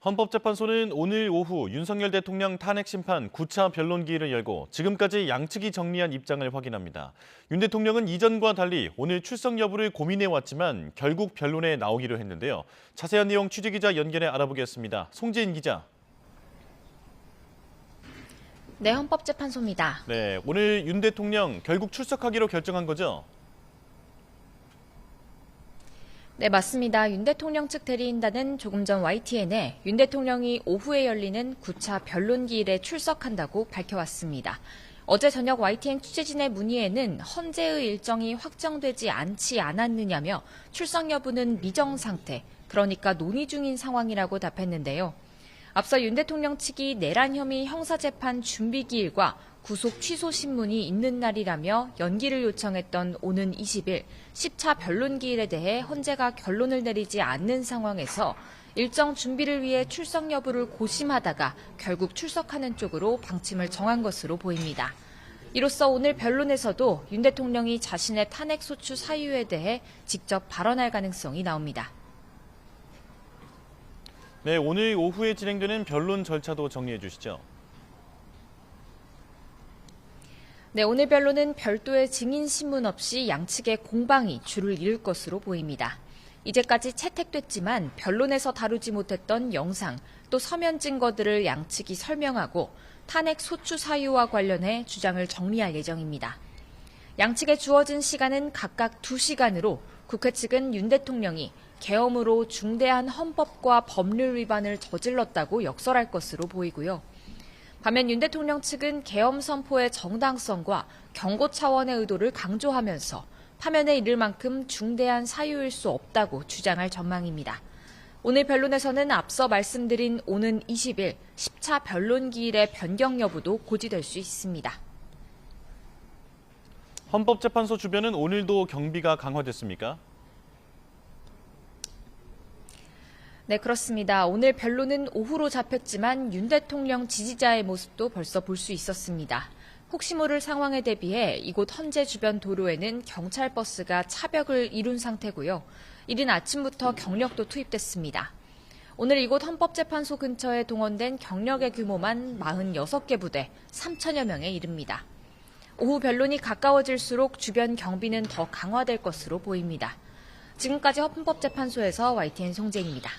헌법재판소는 오늘 오후 윤석열 대통령 탄핵 심판 9차 변론기일을 열고 지금까지 양측이 정리한 입장을 확인합니다. 윤 대통령은 이전과 달리 오늘 출석 여부를 고민해왔지만 결국 변론에 나오기로 했는데요. 자세한 내용 취재기자 연결해 알아보겠습니다. 송지인 기자. 네, 헌법재판소입니다. 네, 오늘 윤 대통령 결국 출석하기로 결정한 거죠? 네, 맞습니다. 윤 대통령 측 대리인단은 조금 전 YTN에 윤 대통령이 오후에 열리는 9차 변론기일에 출석한다고 밝혀왔습니다. 어제 저녁 YTN 취재진의 문의에는 헌재의 일정이 확정되지 않지 않았느냐며 출석 여부는 미정 상태, 그러니까 논의 중인 상황이라고 답했는데요. 앞서 윤 대통령 측이 내란 혐의 형사재판 준비기일과 구속 취소 신문이 있는 날이라며 연기를 요청했던 오는 20일 10차 변론기일에 대해 헌재가 결론을 내리지 않는 상황에서 일정 준비를 위해 출석 여부를 고심하다가 결국 출석하는 쪽으로 방침을 정한 것으로 보입니다. 이로써 오늘 변론에서도 윤 대통령이 자신의 탄핵 소추 사유에 대해 직접 발언할 가능성이 나옵니다. 네, 오늘 오후에 진행되는 변론 절차도 정리해 주시죠. 네, 오늘 변론은 별도의 증인 신문 없이 양측의 공방이 줄을 이을 것으로 보입니다. 이제까지 채택됐지만 변론에서 다루지 못했던 영상 또 서면 증거들을 양측이 설명하고 탄핵 소추 사유와 관련해 주장을 정리할 예정입니다. 양측에 주어진 시간은 각각 2시간으로 국회 측은 윤 대통령이 계엄으로 중대한 헌법과 법률 위반을 저질렀다고 역설할 것으로 보이고요. 반면 윤 대통령 측은 계엄 선포의 정당성과 경고 차원의 의도를 강조하면서 파면에 이를 만큼 중대한 사유일 수 없다고 주장할 전망입니다. 오늘 변론에서는 앞서 말씀드린 오는 20일 10차 변론기일의 변경 여부도 고지될 수 있습니다. 헌법재판소 주변은 오늘도 경비가 강화됐습니까? 네, 그렇습니다. 오늘 변론은 오후로 잡혔지만 윤 대통령 지지자의 모습도 벌써 볼 수 있었습니다. 혹시 모를 상황에 대비해 이곳 헌재 주변 도로에는 경찰 버스가 차벽을 이룬 상태고요. 이른 아침부터 경력도 투입됐습니다. 오늘 이곳 헌법재판소 근처에 동원된 경력의 규모만 46개 부대 3천여 명에 이릅니다. 오후 변론이 가까워질수록 주변 경비는 더 강화될 것으로 보입니다. 지금까지 헌법재판소에서 YTN 송재인입니다.